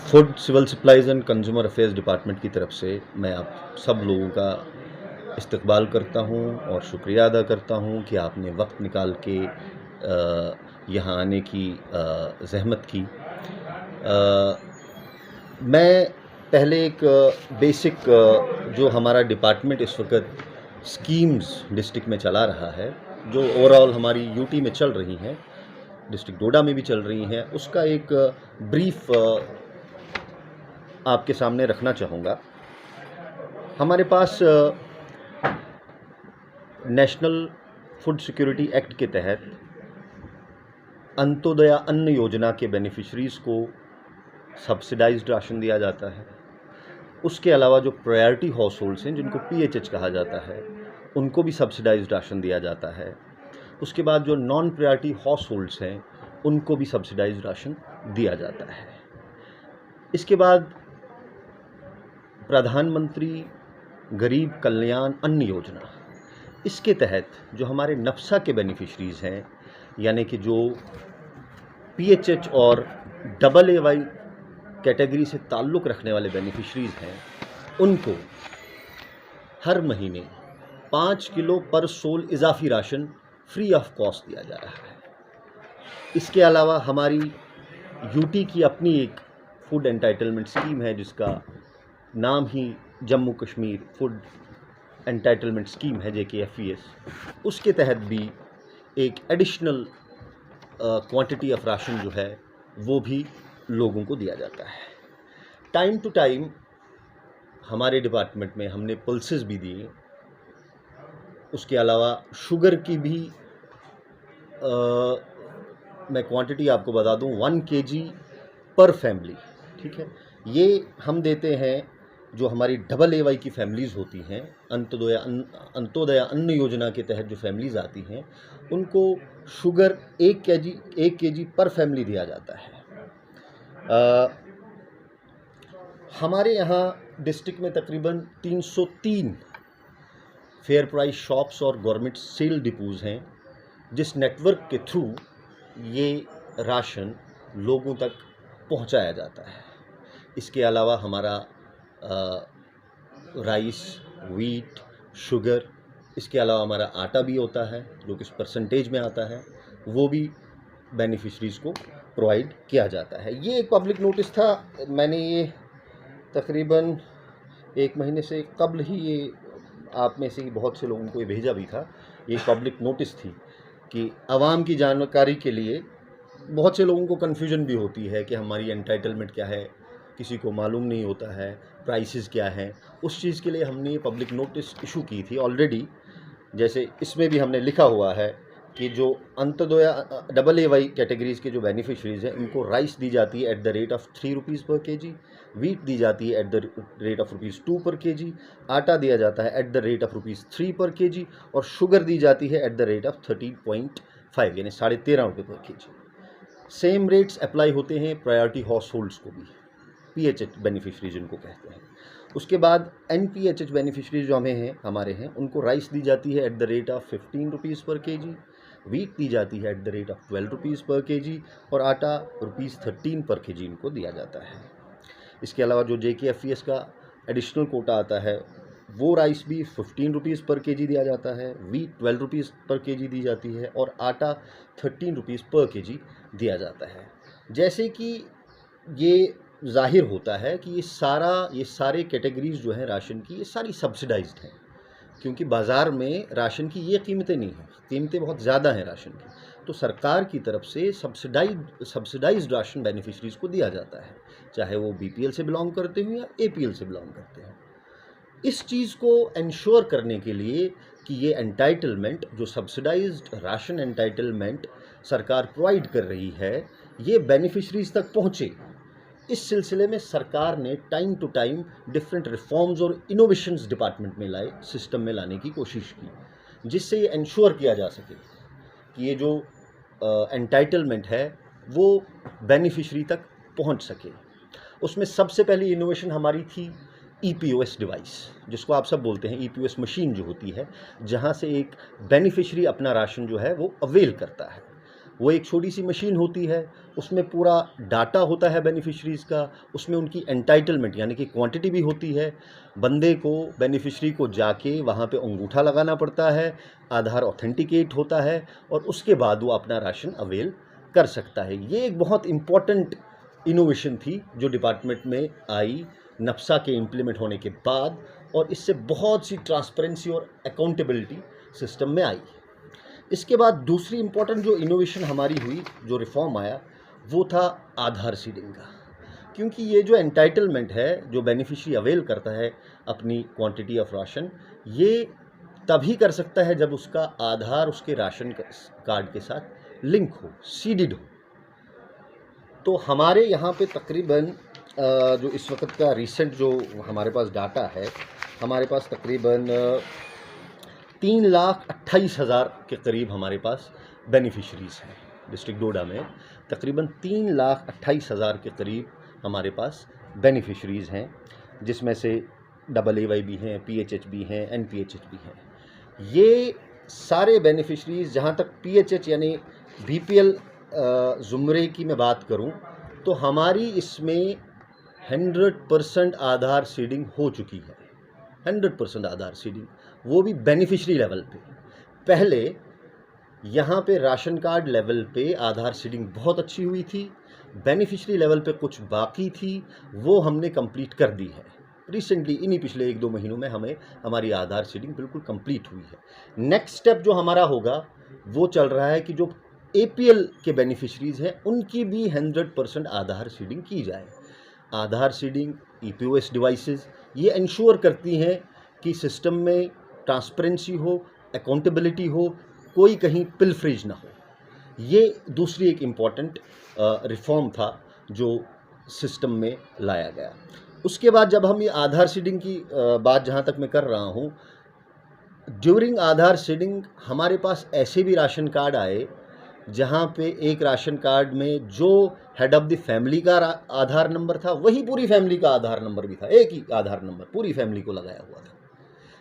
Food civil supplies and consumer affairs department की तरफ से मैं आप सब लोगों का इस्तकबाल करता हूँ और शुक्रिया अदा करता हूँ कि आपने वक्त निकाल के यहाँ आने की ज़हमत की। मैं पहले एक बेसिक जो हमारा डिपार्टमेंट इस वक्त स्कीम्स डिस्ट्रिक्ट में चला रहा है, जो ओवरऑल हमारी यूटी में चल रही हैं, डिस्ट्रिक्ट डोडा में भी चल रही हैं, उसका एक ब्रीफ आपके सामने रखना चाहूँगा। हमारे पास नेशनल फूड सिक्योरिटी एक्ट के तहत अंत्योदय अन्न योजना के बेनिफिशरीज़ को सब्सिडाइज्ड राशन दिया जाता है। उसके अलावा जो प्रायोरिटी हाउस होल्ड्स हैं, जिनको PHH कहा जाता है, उनको भी सब्सिडाइज्ड राशन दिया जाता है। उसके बाद जो नॉन प्रायोरिटी हाउस होल्ड्स हैं, उनको भी सब्सिडाइज्ड राशन दिया जाता है। इसके बाद प्रधानमंत्री गरीब कल्याण अन्न योजना, इसके तहत जो हमारे नफ्सा के बेनिफिशरीज़ हैं, यानी कि जो PHH और AAY कैटेगरी से ताल्लुक़ रखने वाले बेनिफिशरीज़ हैं, उनको हर महीने 5 किलो पर सोल इजाफी राशन फ्री ऑफ कॉस्ट दिया जा रहा है। इसके अलावा हमारी यूटी की अपनी एक फूड एंटाइटलमेंट स्कीम है, जिसका नाम ही Jammu Kashmir food entitlement scheme है, JKFES। उसके तहत भी एक एडिशनल क्वांटिटी ऑफ राशन जो है वो भी लोगों को दिया जाता है। टाइम टू टाइम हमारे डिपार्टमेंट में हमने पल्सेस भी दिए। उसके अलावा शुगर की भी मैं क्वांटिटी आपको बता दूं, 1 kg पर फैमिली, ठीक है। ये हम देते हैं जो हमारी AAY की फैमिलीज़ होती हैं, अंत्योदय अन्न योजना के तहत जो फैमिलीज़ आती हैं, उनको शुगर 1 kg पर फैमिली दिया जाता है। हमारे यहाँ डिस्ट्रिक्ट में तकरीबन 303 फेयर प्राइस शॉप्स और गवर्नमेंट सेल डिपोज़ हैं, जिस नेटवर्क के थ्रू ये राशन लोगों तक पहुंचाया जाता है। इसके अलावा हमारा राइस, वीट, शुगर, इसके अलावा हमारा आटा भी होता है, जो किस परसेंटेज में आता है, वो भी बेनिफिशरीज़ को प्रोवाइड किया जाता है। ये एक पब्लिक नोटिस था, मैंने ये तकरीबन 1 महीने से कबल ही ये आप में से बहुत से लोगों को ये भेजा भी था। ये पब्लिक नोटिस थी कि आवाम की जानकारी के लिए। बहुत से लोगों को कन्फ्यूजन भी होती है कि हमारी एंटाइटलमेंट क्या है, किसी को मालूम नहीं होता है, प्राइसेस क्या हैं। उस चीज़ के लिए हमने ये पब्लिक नोटिस इशू की थी ऑलरेडी। जैसे इसमें भी हमने लिखा हुआ है कि जो अंत्योदय AAY कैटेगरीज़ के जो बेनिफिशरीज़ हैं, उनको राइस दी जाती है at the rate of 3 rupees पर kg, वीट दी जाती है एट द रेट ऑफ ₹2 पर kg, आटा दिया जाता है एट द रेट ऑफ ₹3 पर kg, और शुगर दी जाती है एट द रेट ऑफ 13.5 यानी 13.5 रुपये पर kg। सेम रेट्स अप्लाई होते हैं प्रायोरिटी हाउस होल्ड्स को भी, PHH बेनिफिशरीज जिनको कहते हैं। उसके बाद NPHH बेनिफिशरीज जो हमारे हैं, उनको राइस दी जाती है at the rate of 15 rupees पर kg, वीट दी जाती है at the rate of 12 rupees पर kg, और आटा ₹13 पर kg इनको दिया जाता है। इसके अलावा जो JKFES का एडिशनल कोटा आता है, वो राइस भी 15 रुपीज़ पर kg दिया जाता है, वीट 12 रुपीज़ पर kg दी जाती है, और आटा 13 रुपीज़ पर kg दिया जाता है। जैसे कि ये ज़ाहिर होता है कि ये सारे कैटेगरीज़ जो हैं राशन की, ये सारी सब्सिडाइज्ड हैं, क्योंकि बाज़ार में राशन की ये कीमतें नहीं हैं, कीमतें बहुत ज़्यादा हैं राशन की। तो सरकार की तरफ से सब्सिडाइज्ड राशन बेनिफिशरीज़ को दिया जाता है, चाहे वो BPL से बिलोंग करते हों या APL से बिलोंग करते हों। इस चीज़ को एंश्योर करने के लिए कि ये एंटाइटलमेंट, जो सब्सिडाइज्ड राशन एंटाइटलमेंट सरकार प्रोवाइड कर रही है, ये बेनिफिशरीज़ तक पहुँचे, इस सिलसिले में सरकार ने time to time different reforms और इनोवेशंस डिपार्टमेंट में लाए, सिस्टम में लाने की कोशिश की, जिससे ये एंश्योर किया जा सके कि ये जो एंटाइटलमेंट है वो बेनिफिशरी तक पहुंच सके। उसमें सबसे पहली इनोवेशन हमारी थी EPOS डिवाइस, जिसको आप सब बोलते हैं EPOS मशीन जो होती है, जहां से एक बेनिफिशरी अपना राशन जो है वो अवेल करता है। वो एक छोटी सी मशीन होती है, उसमें पूरा डाटा होता है बेनिफिशरीज़ का, उसमें उनकी एंटाइटलमेंट यानी कि क्वांटिटी भी होती है। बंदे को, बेनिफिशरी को जाके वहाँ पे अंगूठा लगाना पड़ता है, आधार ऑथेंटिकेट होता है और उसके बाद वो अपना राशन अवेल कर सकता है। ये एक बहुत इम्पॉर्टेंट इनोवेशन थी जो डिपार्टमेंट में आई नफ्सा के इम्प्लीमेंट होने के बाद, और इससे बहुत सी ट्रांसपेरेंसी और अकाउंटेबिलिटी सिस्टम में आई। इसके बाद दूसरी इम्पॉर्टेंट जो इनोवेशन हमारी हुई, जो रिफॉर्म आया, वो था आधार सीडिंग का। क्योंकि ये जो एंटाइटलमेंट है, जो बेनिफिशरी अवेल करता है अपनी क्वांटिटी ऑफ राशन, ये तभी कर सकता है जब उसका आधार उसके राशन कार्ड के साथ लिंक हो, सीडिड हो। तो हमारे यहाँ पे तकरीबन जो इस वक्त का रिसेंट जो हमारे पास डाटा है, हमारे पास तकरीबन 3,28,000 के करीब हमारे पास बेनिफिशरीज़ हैं। डिस्ट्रिक्ट डोडा में तकरीबन 3,28,000 के करीब हमारे पास बेनिफिशरीज़ हैं, जिसमें से AAY भी हैं, PHH भी हैं, NPHH भी हैं। ये सारे बेनिफिशरीज़, जहाँ तक PHH यानी BPL ज़ुमरे की मैं बात करूं, तो हमारी इसमें 100% आधार सीडिंग हो चुकी है। 100% आधार सीडिंग, वो भी बेनिफिशरी लेवल पे। पहले यहाँ पे राशन कार्ड लेवल पे आधार सीडिंग बहुत अच्छी हुई थी, बेनिफिशरी लेवल पे कुछ बाकी थी, वो हमने कंप्लीट कर दी है। रिसेंटली इन्हीं पिछले 1-2 महीनों में हमारी आधार सीडिंग बिल्कुल कंप्लीट हुई है। नेक्स्ट स्टेप जो हमारा होगा वो चल रहा है कि जो APL के बेनिफिशरीज़ हैं उनकी भी 100% आधार सीडिंग की जाए। आधार सीडिंग, EPOS डिवाइसेस ये इंश्योर करती हैं कि सिस्टम में ट्रांसपेरेंसी हो, अकाउंटेबिलिटी हो, कोई कहीं पिलफरेज ना हो। ये दूसरी एक इम्पॉर्टेंट रिफॉर्म था जो सिस्टम में लाया गया। उसके बाद जब हम ये आधार सीडिंग की बात जहाँ तक मैं कर रहा हूँ, ड्यूरिंग आधार सीडिंग हमारे पास ऐसे भी राशन कार्ड आए जहाँ पे एक राशन कार्ड में जो हेड ऑफ़ द फैमिली का आधार नंबर था, वही पूरी फैमिली का आधार नंबर भी था। एक ही आधार नंबर पूरी फैमिली को लगाया हुआ था।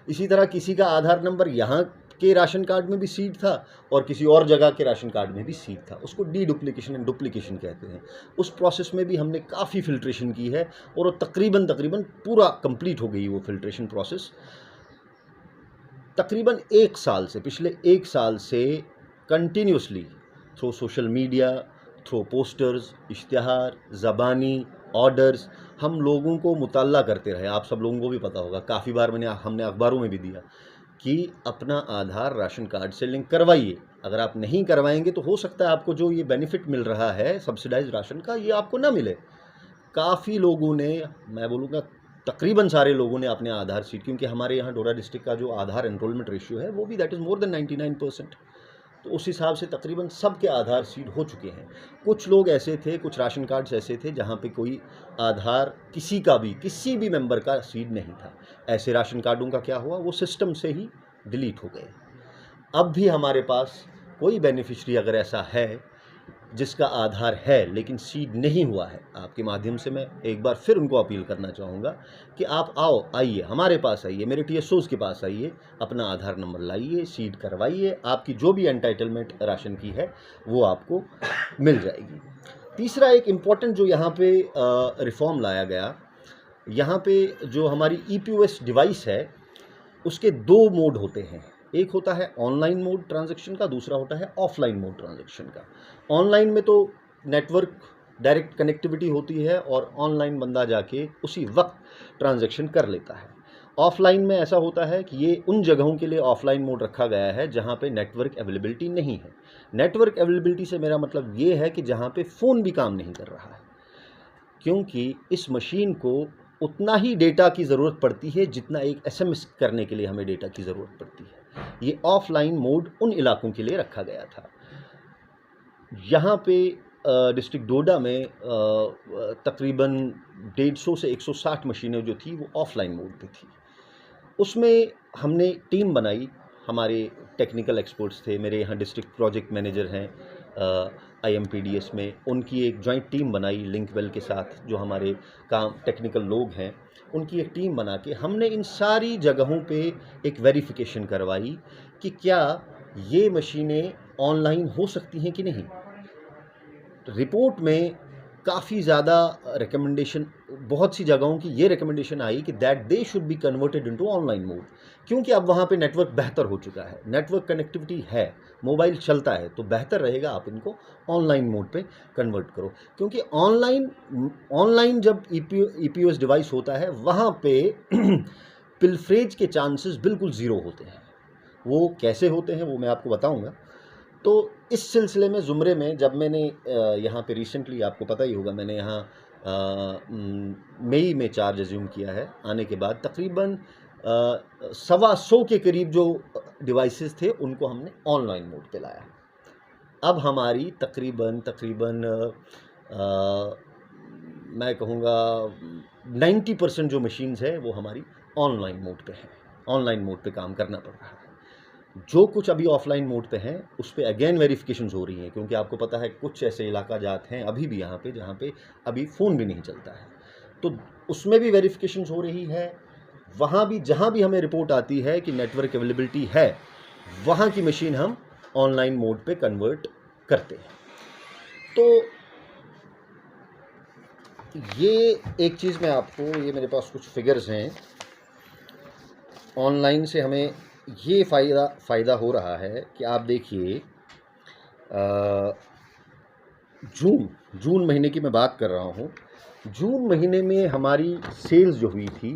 इसी तरह किसी का आधार नंबर यहाँ के राशन कार्ड में भी सीड था और किसी और जगह के राशन कार्ड में भी सीड था। उसको डुप्लीकेशन एंड डुप्लीकेशन कहते हैं। उस प्रोसेस में भी हमने काफ़ी फिल्ट्रेशन की है और वो तकरीबन पूरा कंप्लीट हो गई वो फिल्ट्रेशन प्रोसेस। तकरीबन पिछले 1 साल से continuously through social media, through posters, इश्तिहार, ज़बानी ऑर्डर्स हम लोगों को मुताल्ला करते रहे। आप सब लोगों को भी पता होगा, काफ़ी बार हमने अखबारों में भी दिया कि अपना आधार राशन कार्ड से लिंक करवाइए। अगर आप नहीं करवाएंगे तो हो सकता है आपको जो ये बेनिफिट मिल रहा है सब्सिडाइज राशन का, ये आपको ना मिले। काफ़ी लोगों ने, मैं बोलूँगा तकरीबन सारे लोगों ने अपने आधार सीट, क्योंकि हमारे यहाँ डोडा डिस्ट्रिक्ट का जो आधार एनरोलमेंट रेशियो है वो भी दैट इज़ मोर देन 99%। तो उस हिसाब से तकरीबन सबके आधार सीड हो चुके हैं। कुछ लोग ऐसे थे, कुछ राशन कार्ड्स ऐसे थे जहाँ पे कोई आधार किसी भी मेंबर का सीड नहीं था। ऐसे राशन कार्डों का क्या हुआ, वो सिस्टम से ही डिलीट हो गए। अब भी हमारे पास कोई बेनिफिशरी अगर ऐसा है जिसका आधार है लेकिन सीड नहीं हुआ है, आपके माध्यम से मैं एक बार फिर उनको अपील करना चाहूँगा कि आप आइए हमारे पास आइए, मेरे TSOs के पास आइए, अपना आधार नंबर लाइए, सीड करवाइए, आपकी जो भी एंटाइटलमेंट राशन की है वो आपको मिल जाएगी। तीसरा एक इम्पॉर्टेंट जो यहाँ पे रिफॉर्म लाया गया, यहाँ पे जो हमारी EPOS डिवाइस है उसके 2 मोड होते हैं। एक होता है ऑनलाइन मोड ट्रांजैक्शन का, दूसरा होता है ऑफलाइन मोड ट्रांजैक्शन का। ऑनलाइन में तो नेटवर्क डायरेक्ट कनेक्टिविटी होती है और ऑनलाइन बंदा जाके उसी वक्त ट्रांजैक्शन कर लेता है। ऑफलाइन में ऐसा होता है कि ये उन जगहों के लिए ऑफलाइन मोड रखा गया है जहाँ पे नेटवर्क अवेलेबिलिटी नहीं है। नेटवर्क अवेलेबिलिटी से मेरा मतलब ये है कि जहाँ पे फ़ोन भी काम नहीं कर रहा है, क्योंकि इस मशीन को उतना ही डेटा की ज़रूरत पड़ती है जितना एक SMS करने के लिए हमें डेटा की ज़रूरत पड़ती है। ये ऑफलाइन मोड उन इलाकों के लिए रखा गया था। यहाँ पे डिस्ट्रिक्ट डोडा में तकरीबन 150 से 160 मशीनें जो थी वो ऑफलाइन मोड पे थी। उसमें हमने टीम बनाई, हमारे टेक्निकल एक्सपर्ट्स थे, मेरे यहाँ डिस्ट्रिक्ट प्रोजेक्ट मैनेजर हैं IMPDS में, उनकी एक जॉइंट टीम बनाई लिंकवेल के साथ, जो हमारे काम टेक्निकल लोग हैं, उनकी एक टीम बना के हमने इन सारी जगहों पे एक वेरिफिकेशन करवाई कि क्या ये मशीनें ऑनलाइन हो सकती हैं कि नहीं। रिपोर्ट में काफ़ी ज़्यादा रिकमेंडेशन, बहुत सी जगहों की ये रिकमेंडेशन आई कि that they should be converted into online mode, क्योंकि अब वहाँ पे नेटवर्क बेहतर हो चुका है, नेटवर्क कनेक्टिविटी है, मोबाइल चलता है, तो बेहतर रहेगा आप इनको ऑनलाइन मोड पे कन्वर्ट करो। क्योंकि ऑनलाइन जब EPOS डिवाइस होता है वहाँ पे पिलफ्रेज के चांसेस बिल्कुल ज़ीरो होते हैं। वो कैसे होते हैं वो मैं आपको बताऊँगा। तो इस सिलसिले में ज़ुमरे में जब मैंने यहाँ पे रिसेंटली, आपको पता ही होगा, मैंने यहाँ मई में चार्ज अज्यूम किया है, आने के बाद तकरीबन 125 के करीब जो डिवाइसेस थे उनको हमने ऑनलाइन मोड पे लाया। अब हमारी तकरीबन मैं कहूँगा 90% जो मशीन्स है वो हमारी ऑनलाइन मोड पे है, ऑनलाइन मोड पे काम करना पड़ रहा है। जो कुछ अभी ऑफलाइन मोड पे हैं उस पे अगेन वेरिफिकेशंस हो रही हैं, क्योंकि आपको पता है कुछ ऐसे इलाका जात हैं अभी भी यहाँ पे जहाँ पे अभी फ़ोन भी नहीं चलता है, तो उसमें भी वेरिफिकेशंस हो रही है। वहाँ भी जहाँ भी हमें रिपोर्ट आती है कि नेटवर्क अवेलेबिलिटी है, वहाँ की मशीन हम ऑनलाइन मोड पे कन्वर्ट करते हैं। तो ये एक चीज़ मैं आपको, ये मेरे पास कुछ फिगर्स हैं, ऑनलाइन से हमें ये फ़ायदा हो रहा है कि आप देखिए, जून महीने की मैं बात कर रहा हूँ। जून महीने में हमारी सेल्स जो हुई थी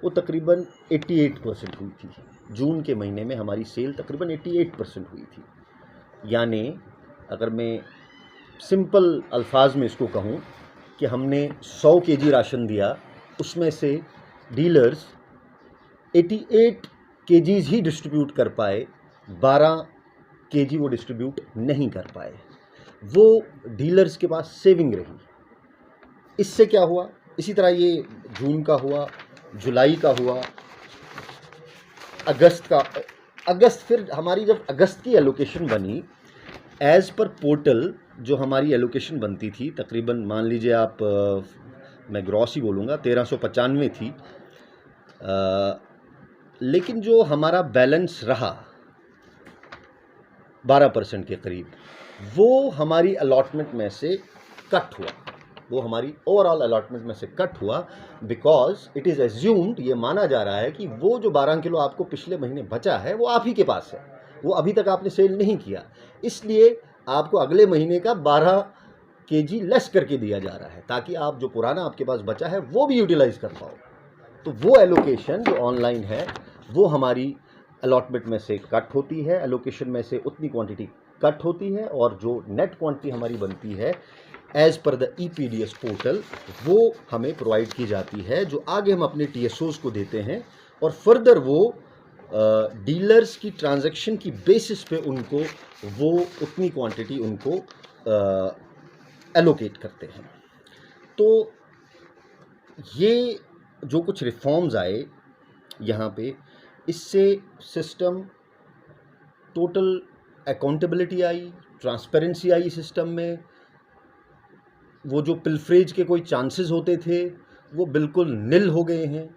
वो तकरीबन 88% हुई थी। जून के महीने में हमारी सेल तकरीबन 88% हुई थी। यानी अगर मैं सिंपल अल्फाज में इसको कहूँ कि हमने 100 kg राशन दिया, उसमें से डीलर्स 88 kgs ही डिस्ट्रीब्यूट कर पाए, 12 kg वो डिस्ट्रीब्यूट नहीं कर पाए। वो डीलर्स के पास सेविंग रही। इससे क्या हुआ, इसी तरह ये जून का हुआ, जुलाई का हुआ, अगस्त फिर हमारी जब अगस्त की एलोकेशन बनी, एज़ पर पोर्टल जो हमारी एलोकेशन बनती थी तकरीबन, मान लीजिए आप, मैं ग्रॉस ही बोलूँगा, 1395 थी, लेकिन जो हमारा बैलेंस रहा 12% के करीब, वो हमारी अलॉटमेंट में से कट हुआ, वो हमारी ओवरऑल अलॉटमेंट में से कट हुआ, बिकॉज इट इज़ एज्यूम्ड, ये माना जा रहा है कि वो जो 12 किलो आपको पिछले महीने बचा है वो आप ही के पास है, वो अभी तक आपने सेल नहीं किया, इसलिए आपको अगले महीने का 12 kg लेस करके दिया जा रहा है, ताकि आप जो पुराना आपके पास बचा है वो भी यूटिलाइज कर पाओ। तो वो एलोकेशन जो ऑनलाइन है वो हमारी अलॉटमेंट में से कट होती है, एलोकेशन में से उतनी क्वांटिटी कट होती है, और जो नेट क्वांटिटी हमारी बनती है as per the EPDS portal वो हमें प्रोवाइड की जाती है, जो आगे हम अपने TSOs को देते हैं, और फर्दर वो डीलर्स की ट्रांजैक्शन की बेसिस पे उनको वो उतनी क्वांटिटी उनको एलोकेट करते हैं। तो ये जो कुछ रिफॉर्म्स आए यहाँ पे, इससे system total accountability I, transparency I system में, वो जो पिलफ्रेज के कोई चांसेस होते थे वो बिल्कुल निल हो गए हैं।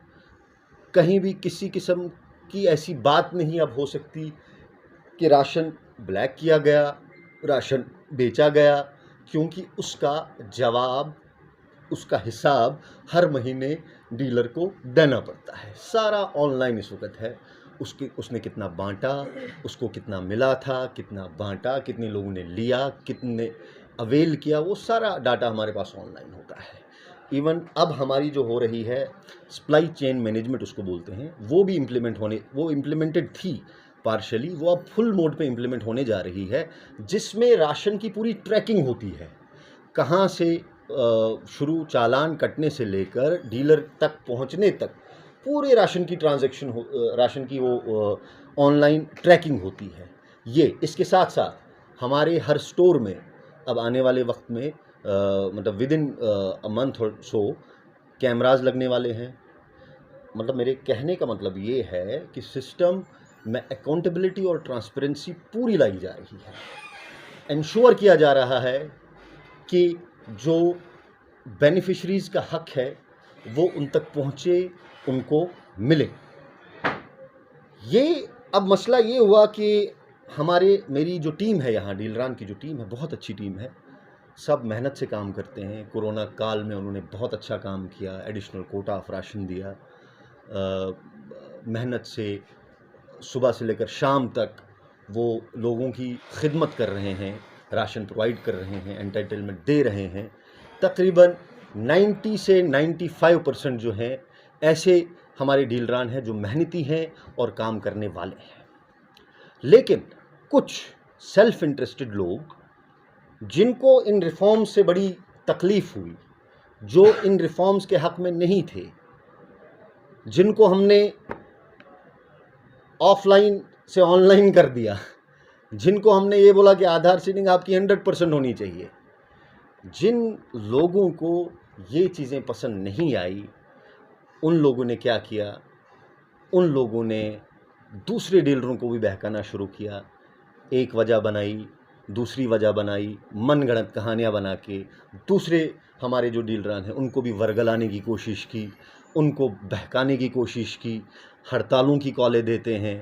कहीं भी किसी किस्म की ऐसी बात नहीं अब हो सकती कि राशन ब्लैक किया गया, राशन बेचा गया, क्योंकि उसका जवाब, उसका हिसाब हर महीने डीलर को देना पड़ता है। सारा ऑनलाइन इस वक्त है, उसने कितना बांटा, उसको कितना मिला था, कितना बांटा, कितने लोगों ने लिया, कितने अवेल किया, वो सारा डाटा हमारे पास ऑनलाइन होता है। इवन अब हमारी जो हो रही है सप्लाई चेन मैनेजमेंट उसको बोलते हैं, वो भी वो इम्प्लीमेंटेड थी पार्शली, वो अब फुल मोड पे इम्प्लीमेंट होने जा रही है, जिसमें राशन की पूरी ट्रैकिंग होती है, कहाँ से शुरू चालान कटने से लेकर डीलर तक पहुँचने तक पूरे राशन की ट्रांजैक्शन राशन की वो ऑनलाइन ट्रैकिंग होती है। ये इसके साथ साथ हमारे हर स्टोर में अब आने वाले वक्त में मतलब विद इन अ मंथ और सो कैमरास लगने वाले हैं। मतलब मेरे कहने का मतलब ये है कि सिस्टम में अकाउंटेबिलिटी और ट्रांसपेरेंसी पूरी लाई जा रही है, इंश्योर किया जा रहा है कि जो बेनिफिशरीज़ का हक है वो उन तक पहुँचे, उनको मिले। ये अब मसला ये हुआ कि मेरी जो टीम है यहाँ, डीलरान की जो टीम है, बहुत अच्छी टीम है, सब मेहनत से काम करते हैं। कोरोना काल में उन्होंने बहुत अच्छा काम किया, एडिशनल कोटा ऑफ राशन दिया, मेहनत से सुबह से लेकर शाम तक वो लोगों की खिदमत कर रहे हैं, राशन प्रोवाइड कर रहे हैं, एंटाइटलमेंट दे रहे हैं। तकरीबन 90 से 95% जो हैं ऐसे हमारे डीलरान हैं जो मेहनती हैं और काम करने वाले हैं। लेकिन कुछ सेल्फ इंटरेस्टेड लोग जिनको इन रिफॉर्म्स से बड़ी तकलीफ़ हुई, जो इन रिफॉर्म्स के हक़ में नहीं थे, जिनको हमने ऑफलाइन से ऑनलाइन कर दिया, जिनको हमने ये बोला कि आधार सीडिंग आपकी 100% होनी चाहिए, जिन लोगों को ये चीज़ें पसंद नहीं आई, उन लोगों ने क्या किया, उन लोगों ने दूसरे डीलरों को भी बहकाना शुरू किया। एक वजह बनाई, दूसरी वजह बनाई, मनगढ़ंत कहानियाँ बना के दूसरे हमारे जो डीलरान हैं उनको भी वर्गलाने की कोशिश की, उनको बहकाने की कोशिश की। हड़तालों की कॉलें देते हैं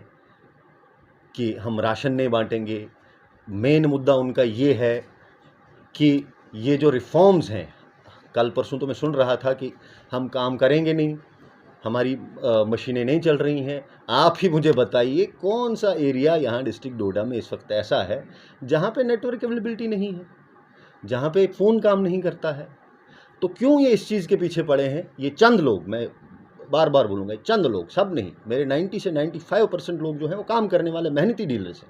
कि हम राशन नहीं बांटेंगे। मेन मुद्दा उनका ये है कि ये जो रिफॉर्म्स हैं, कल परसों तो मैं सुन रहा था कि हम काम करेंगे नहीं, हमारी मशीनें नहीं चल रही हैं। आप ही मुझे बताइए कौन सा एरिया यहाँ डिस्ट्रिक्ट डोडा में इस वक्त ऐसा है जहाँ पे नेटवर्क अवेलेबिलिटी नहीं है, जहाँ पे फ़ोन काम नहीं करता है? तो क्यों ये इस चीज़ के पीछे पड़े हैं? ये चंद लोग, मैं बार बार बोलूँगा, चंद लोग, सब नहीं, मेरे 90 से 95% लोग जो हैं वो काम करने वाले मेहनती डीलर्स हैं।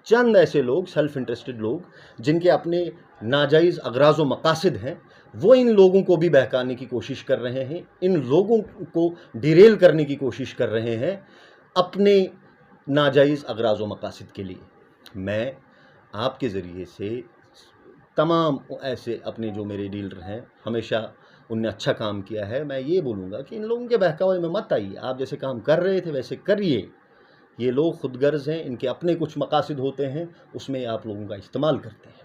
चंद ऐसे लोग, सेल्फ इंटरेस्टेड लोग, जिनके अपने नाजायज़ अगराज़ व मकासद हैं, वो इन लोगों को भी बहकाने की कोशिश कर रहे हैं, इन लोगों को डिरेल करने की कोशिश कर रहे हैं अपने नाजायज़ अगराज़ व मकासद के लिए। मैं आपके ज़रिए से तमाम ऐसे अपने जो मेरे डीलर हैं, हमेशा उनने अच्छा काम किया है, मैं ये बोलूँगा कि इन लोगों के बहकावे में मत आइए। आप जैसे काम कर रहे थे वैसे करिए। ये लोग खुदगर्ज़ हैं, इनके अपने कुछ मकासद होते हैं, उसमें आप लोगों का इस्तेमाल करते हैं।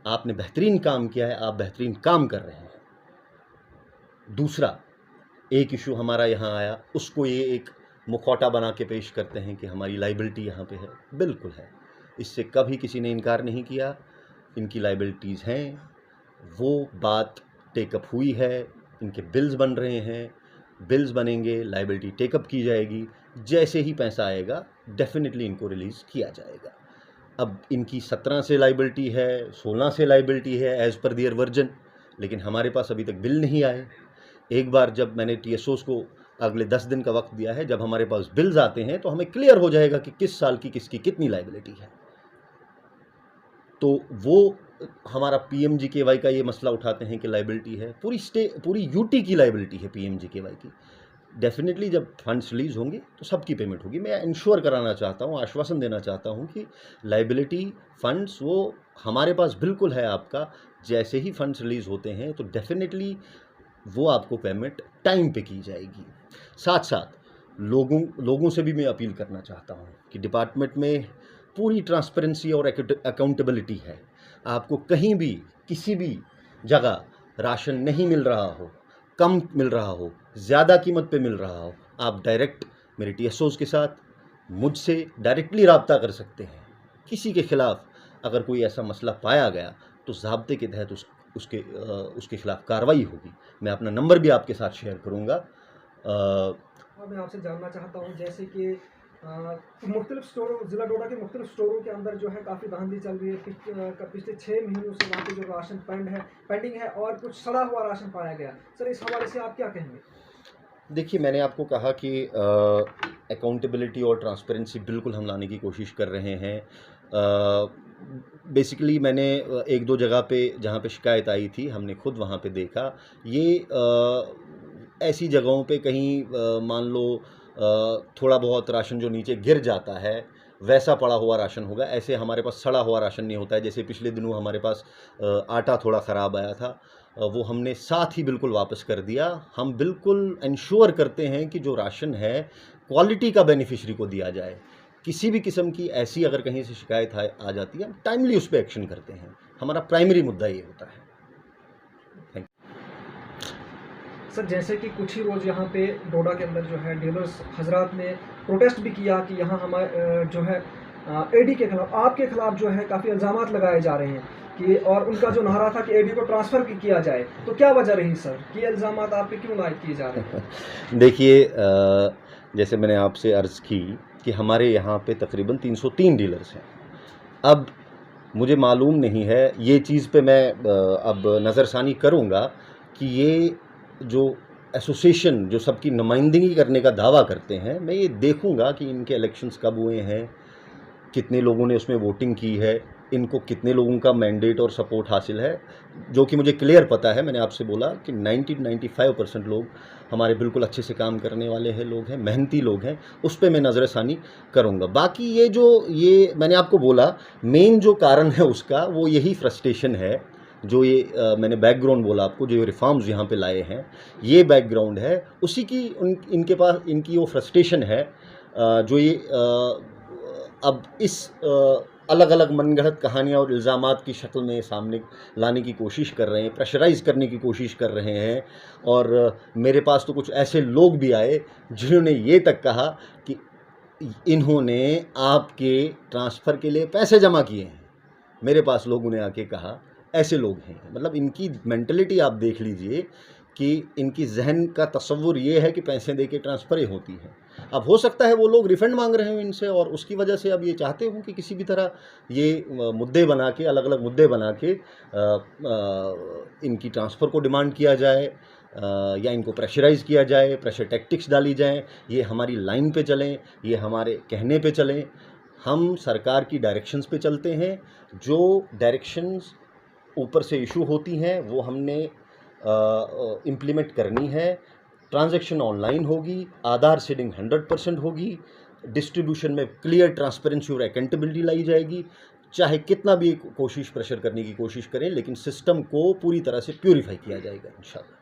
आपने बेहतरीन काम किया है, आप बेहतरीन काम कर रहे हैं। दूसरा एक इशू हमारा यहाँ आया, उसको ये एक मुखौटा बना के पेश करते हैं कि हमारी लाइबिलिटी यहाँ पे है। बिल्कुल है, इससे कभी किसी ने इनकार नहीं किया, इनकी लाइबिलिटीज़ हैं, वो बात टेकअप हुई है, इनके बिल्स बन रहे हैं, बिल्स बनेंगे, लाइबिलिटी टेकअप की जाएगी। जैसे ही पैसा आएगा डेफिनेटली इनको रिलीज़ किया जाएगा। अब इनकी 17 से लाइबिलिटी है, 16 से लाइबिलिटी है एज़ पर दियर वर्जन, लेकिन हमारे पास अभी तक बिल नहीं आए। एक बार जब मैंने TSOs को अगले 10 दिन का वक्त दिया है, जब हमारे पास बिल्स आते हैं तो हमें क्लियर हो जाएगा कि किस साल की किसकी कितनी लाइबिलिटी है। तो वो हमारा PMGKY का ये मसला उठाते हैं कि लाइबिलिटी है, पूरी UT की लाइबिलिटी है PMGKY की। डेफिनेटली जब फंड्स रिलीज़ होंगे तो सबकी पेमेंट होगी। मैं इंश्योर कराना चाहता हूँ, आश्वासन देना चाहता हूँ कि लाइबिलिटी फंड्स वो हमारे पास बिल्कुल है आपका। जैसे ही फंड्स रिलीज़ होते हैं तो डेफिनेटली वो आपको पेमेंट टाइम पे की जाएगी। साथ साथ लोगों से भी मैं अपील करना चाहता हूँ कि डिपार्टमेंट में पूरी ट्रांसपेरेंसी और अकाउंटेबिलिटी है। आपको कहीं भी किसी भी जगह राशन नहीं मिल रहा हो, कम मिल रहा हो, ज़्यादा कीमत पे मिल रहा हो, आप डायरेक्ट मेरे TSOs के साथ मुझसे डायरेक्टली रब्ता कर सकते हैं। किसी के ख़िलाफ़ अगर कोई ऐसा मसला पाया गया तो ज़ाब्ते के तहत उसके ख़िलाफ़ कार्रवाई होगी। मैं अपना नंबर भी आपके साथ शेयर करूँगा। और मैं आपसे जानना चाहता हूँ, जैसे कि मुख्तलिफ स्टोरों, ज़िला डोडा के मुख्तलिफ स्टोरों के अंदर जो है काफ़ी धांधली चल रही है। पिछले 6 महीनों से वहाँ पे जो राशन पेंडिंग है और कुछ सड़ा हुआ राशन पाया गया। सर, इस हवाले से आप क्या कहेंगे? देखिए, मैंने आपको कहा कि अकाउंटेबिलिटी और ट्रांसपेरेंसी बिल्कुल हम लाने की कोशिश कर रहे हैं। बेसिकली मैंने 1-2 जगह पे जहाँ पे शिकायत आई थी, हमने खुद वहाँ पे देखा। ये ऐसी जगहों पे कहीं मान लो थोड़ा बहुत राशन जो नीचे गिर जाता है वैसा पड़ा हुआ राशन होगा। ऐसे हमारे पास सड़ा हुआ राशन नहीं होता है। जैसे पिछले दिनों हमारे पास आटा थोड़ा ख़राब आया था, वो हमने साथ ही बिल्कुल वापस कर दिया। हम बिल्कुल इंश्योर करते हैं कि जो राशन है क्वालिटी का बेनिफिशरी को दिया जाए। किसी भी किस्म की ऐसी अगर कहीं से शिकायत आ जाती है, हम टाइमली उस पर एक्शन करते हैं। हमारा प्राइमरी मुद्दा ये होता है। सर, जैसे कि कुछ ही रोज़ यहाँ पे डोडा के अंदर जो है डीलर्स हजरात ने प्रोटेस्ट भी किया कि यहाँ हमारे जो है AD के खिलाफ, आपके खिलाफ जो है काफ़ी इल्ज़ामात लगाए जा रहे हैं कि और उनका जो नारा था कि एडी को ट्रांसफ़र किया जाए, तो क्या वजह रही सर कि इल्ज़ामात आप पे क्यों लायक किए जा रहे हैं? देखिए, जैसे मैंने आपसे अर्ज़ की कि हमारे यहाँ पे तकरीबन 303 डीलर्स हैं। अब मुझे मालूम नहीं है, ये चीज़ पे मैं अब नज़रसानी करूँगा कि ये जो एसोसिएशन जो सबकी नुमाइंदगी करने का दावा करते हैं, मैं ये देखूँगा कि इनके इलेक्शंस कब हुए हैं, कितने लोगों ने उसमें वोटिंग की है, इनको कितने लोगों का मैंडेट और सपोर्ट हासिल है, जो कि मुझे क्लियर पता है। मैंने आपसे बोला कि 90-95% लोग हमारे बिल्कुल अच्छे से काम करने वाले हैं, लोग हैं, मेहनती लोग हैं, उस पे मैं नज़रसानी करूँगा। बाकी ये मैंने आपको बोला, मेन जो कारण है उसका वो यही फ्रस्ट्रेशन है, जो ये मैंने बैकग्राउंड बोला आपको, जो ये रिफॉर्म्स यहाँ पे लाए हैं, ये बैकग्राउंड है, उसी की इनके पास इनकी वो फ्रस्ट्रेशन है, जो ये अब इस अलग अलग मनगढ़ंत कहानियाँ और इल्ज़ामात की शक्ल में सामने लाने की कोशिश कर रहे हैं, प्रेशराइज़ करने की कोशिश कर रहे हैं। और मेरे पास तो कुछ ऐसे लोग भी आए जिन्होंने ये तक कहा कि इन्होंने आपके ट्रांसफ़र के लिए पैसे जमा किए हैं। मेरे पास लोगों ने आके कहा, ऐसे लोग हैं। मतलब इनकी मेंटलिटी आप देख लीजिए कि इनकी जहन का तसव्वुर ये है कि पैसे दे के ट्रांसफ़रें होती हैं। अब हो सकता है वो लोग रिफ़ंड मांग रहे हो इनसे, और उसकी वजह से अब ये चाहते हो कि किसी भी तरह ये मुद्दे बना के, अलग अलग मुद्दे बना के इनकी ट्रांसफ़र को डिमांड किया जाए, या इनको प्रेशराइज़ किया जाए, प्रेशर टैक्टिक्स डाली जाएँ, ये हमारी लाइन पे चलें, ये हमारे कहने पे चलें। हम सरकार की डायरेक्शंस पे चलते हैं। जो डायरेक्शंस ऊपर से इशू होती हैं वो हमने इम्प्लीमेंट करनी है। ट्रांजैक्शन ऑनलाइन होगी, आधार सीडिंग 100% होगी, डिस्ट्रीब्यूशन में क्लियर ट्रांसपेरेंसी और अकाउंटेबिलिटी लाई जाएगी। चाहे कितना भी कोशिश प्रेशर करने की कोशिश करें, लेकिन सिस्टम को पूरी तरह से प्यूरिफाई किया जाएगा इंशाल्लाह।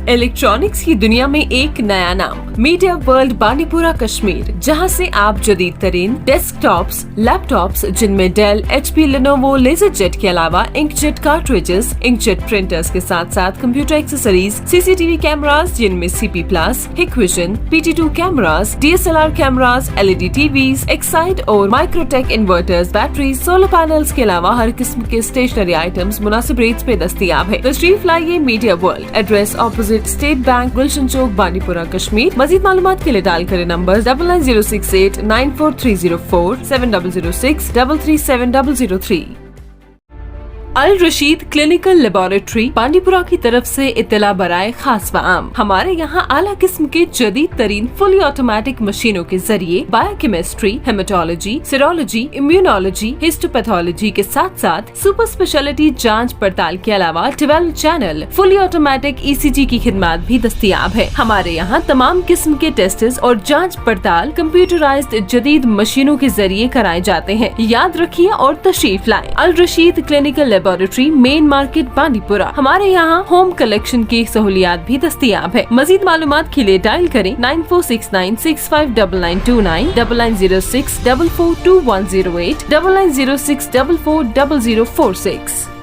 इलेक्ट्रॉनिक्स की दुनिया में एक नया नाम, मीडिया वर्ल्ड बांडीपुरा कश्मीर, जहां से आप जदीद तरीन डेस्कटॉप्स, लैपटॉप्स जिनमें डेल, HP, लेनोवो, लेजरजेट के अलावा इंकजेट कार्ट्रिजेस, इंकजेट प्रिंटर्स के साथ साथ कंप्यूटर एक्सेसरीज, CCTV कैमरास जिनमें CP+, Hikvision, PT2 cameras, DSLR cameras, LED TVs, Exide और Microtek inverters, battery, solar panels के अलावा हर किस्म के स्टेशनरी आइटम्स मुनासिब रेट्स पे दस्तयाब है। तशरीफ लाइए Media World, address opposite State Bank, Gulshan Chowk, Bandipora Kashmir. मजीद मालूमात के लिए डायल करें number 9906894304 7006 337 Al Rashid clinical laboratory Bandipora की तरफ से इत्तला बराए खास व आम। हमारे यहाँ आला किस्म के जदीद तरीन फुली ऑटोमेटिक मशीनों के जरिए biochemistry, haematology, serology, immunology, histopathology के साथ साथ सुपर स्पेशलिटी जांच पड़ताल के अलावा 12 चैनल फुली ऑटोमेटिक ECG की खिदमत भी दस्तयाब है। हमारे यहाँ तमाम किस्म के टेस्ट और जांच पड़ताल कंप्यूटराइज्ड जदीद मशीनों के जरिए कराए जाते हैं। याद रखिए और तशरीफ लाएं। Al Rashid clinical laboratory, main market, Bandipora. हमारे यहाँ होम कलेक्शन की सहूलियात भी दस्तयाब है। मजीद मालूमात के लिए डायल करें 9469659929, 9906442108, 9906440046।